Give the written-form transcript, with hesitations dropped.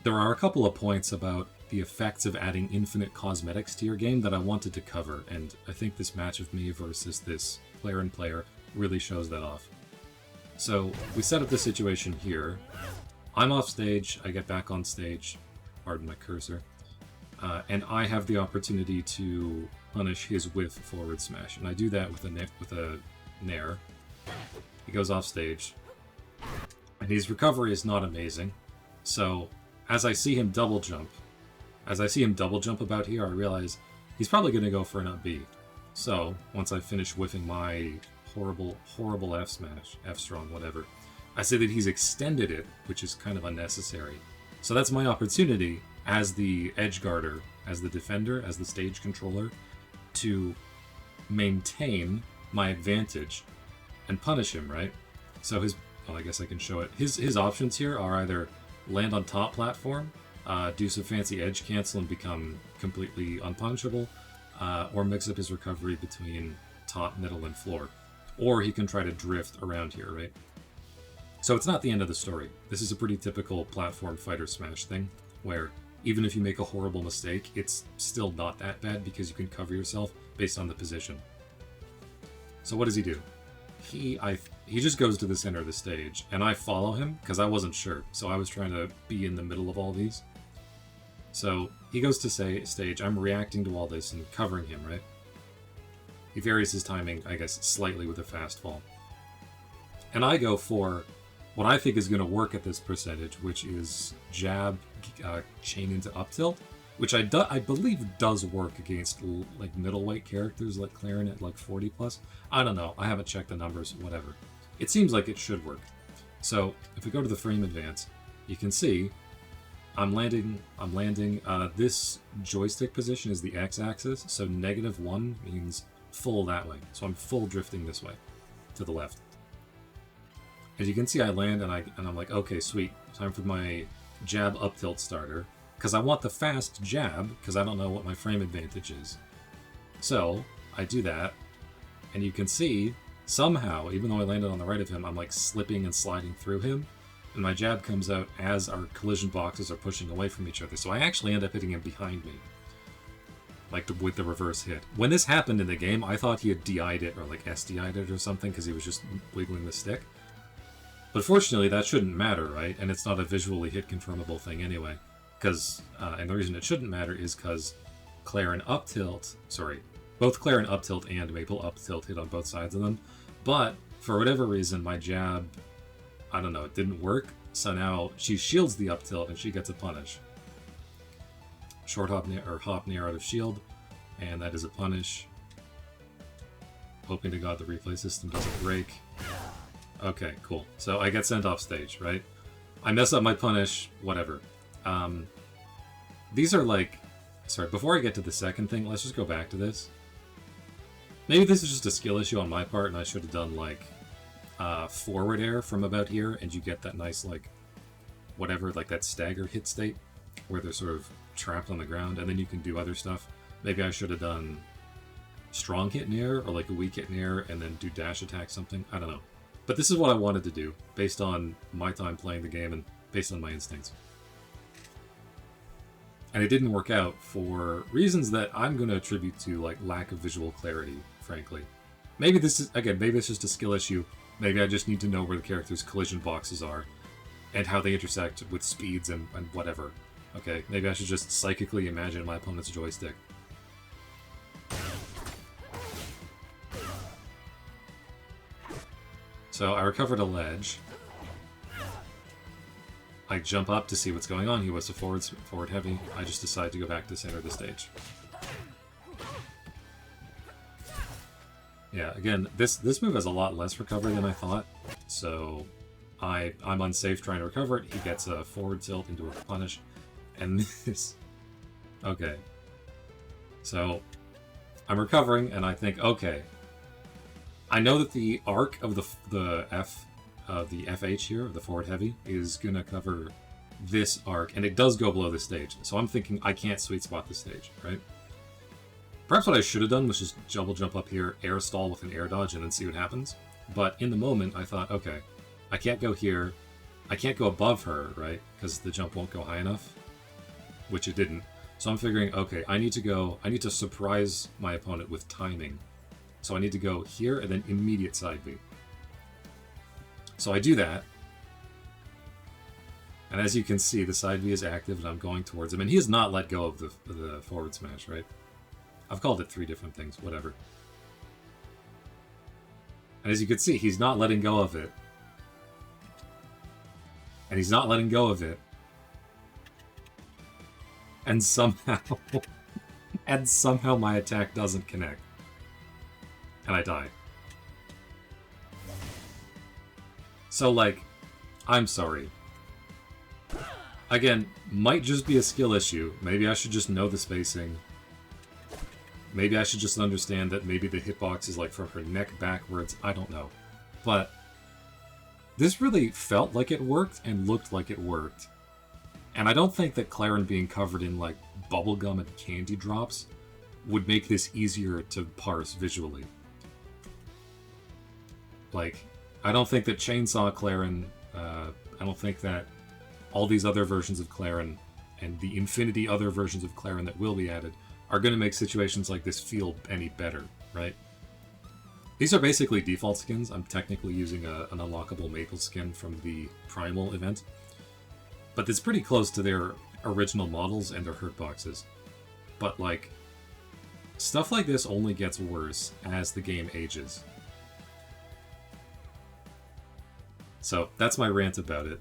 there are a couple of points about the effects of adding infinite cosmetics to your game that I wanted to cover, and I think this match of me versus this player and player really shows that off. So we set up the situation here. I'm off stage, I get back on stage, pardon my cursor, and I have the opportunity to punish his whiff forward smash, and I do that with a nair. He goes off stage, and his recovery is not amazing. So as I see him double jump about here, I realize he's probably going to go for an up B. So once I finish whiffing my horrible F smash, F strong, whatever, I say that he's extended it, which is kind of unnecessary. So that's my opportunity as the edge guarder, as the defender, as the stage controller, to maintain my advantage and punish him, right? So well, I guess I can show it. His options here are either land on top platform, do some fancy edge cancel and become completely unpunishable, or mix up his recovery between top, middle, and floor. Or he can try to drift around here, right? So it's not the end of the story. This is a pretty typical platform fighter smash thing, where even if you make a horrible mistake, it's still not that bad because you can cover yourself based on the position. So what does he do? He just goes to the center of the stage, and I follow him because I wasn't sure, so I was trying to be in the middle of all these. So he goes to stage, I'm reacting to all this and covering him, right? He varies his timing, I guess, slightly with a fast fall. And I go for what I think is going to work at this percentage, which is jab, chain into up tilt, which I believe does work against like middleweight characters like Clarin at like 40 plus. I don't know. I haven't checked the numbers, whatever. It seems like it should work. So if we go to the frame advance, you can see I'm landing. This joystick position is the x-axis, so -1 means full that way. So I'm full drifting this way to the left. As you can see, I land and I'm like, okay, sweet. Time for my jab up tilt starter, because I want the fast jab, because I don't know what my frame advantage is. So I do that, and you can see somehow, even though I landed on the right of him, I'm like slipping and sliding through him, and my jab comes out as our collision boxes are pushing away from each other. So I actually end up hitting him behind me, like with the reverse hit. When this happened in the game, I thought he had DI'd it or like SDI'd it or something because he was just wiggling the stick. But fortunately, that shouldn't matter, right? And it's not a visually hit confirmable thing anyway. And the reason it shouldn't matter is because Clarin up tilt, both Clarin up tilt and Maple up tilt hit on both sides of them. But for whatever reason, my jab, I don't know, it didn't work. So now she shields the up tilt and she gets a punish. Short hop nair out of shield, and that is a punish. Hoping to God the replay system doesn't break. Okay, cool. So I get sent off stage, right? I mess up my punish, whatever. These are like... Sorry, before I get to the second thing, let's just go back to this. Maybe this is just a skill issue on my part, and I should have done, like, forward air from about here, and you get that nice, like, whatever, like that stagger hit state, where they're sort of trapped on the ground, and then you can do other stuff. Maybe I should have done strong hit nair, or like a weak hit nair, and then do dash attack something. I don't know. But this is what I wanted to do, based on my time playing the game and based on my instincts. And it didn't work out for reasons that I'm going to attribute to like lack of visual clarity, frankly. Maybe this is, again, maybe it's just a skill issue. Maybe I just need to know where the character's collision boxes are and how they intersect with speeds and whatever. Okay, maybe I should just psychically imagine my opponent's joystick. So I recovered a ledge. I jump up to see what's going on. He was a forward heavy. I just decide to go back to the center of the stage. Yeah, again, this move has a lot less recovery than I thought. So I'm unsafe trying to recover it. He gets a forward tilt into a punish. And this... Okay. So I'm recovering, and I think, okay, I know that the arc of the FH here, the forward heavy, is going to cover this arc, and it does go below the stage. So I'm thinking I can't sweet spot the stage, right? Perhaps what I should have done was just double jump up here, air stall with an air dodge, and then see what happens. But in the moment, I thought, okay, I can't go here. I can't go above her, right? Because the jump won't go high enough, which it didn't. So I'm figuring, okay, I need to surprise my opponent with timing. So I need to go here and then immediate side B. So I do that. And as you can see, the side B is active and I'm going towards him. And he has not let go of the forward smash, right? I've called it 3 different things, whatever. And as you can see, he's not letting go of it. And he's not letting go of it. And somehow... and somehow my attack doesn't connect. And I die. So, like, I'm sorry. Again, might just be a skill issue. Maybe I should just know the spacing. Maybe I should just understand that maybe the hitbox is like from her neck backwards. I don't know. But this really felt like it worked and looked like it worked. And I don't think that Claren being covered in like bubblegum and candy drops would make this easier to parse visually. Like, I don't think that Chainsaw Claren, I don't think that all these other versions of Claren and the infinity other versions of Claren that will be added are going to make situations like this feel any better, right? These are basically default skins. I'm technically using an unlockable maple skin from the Primal event. But it's pretty close to their original models and their hurt boxes. But, like, stuff like this only gets worse as the game ages. So, that's my rant about it.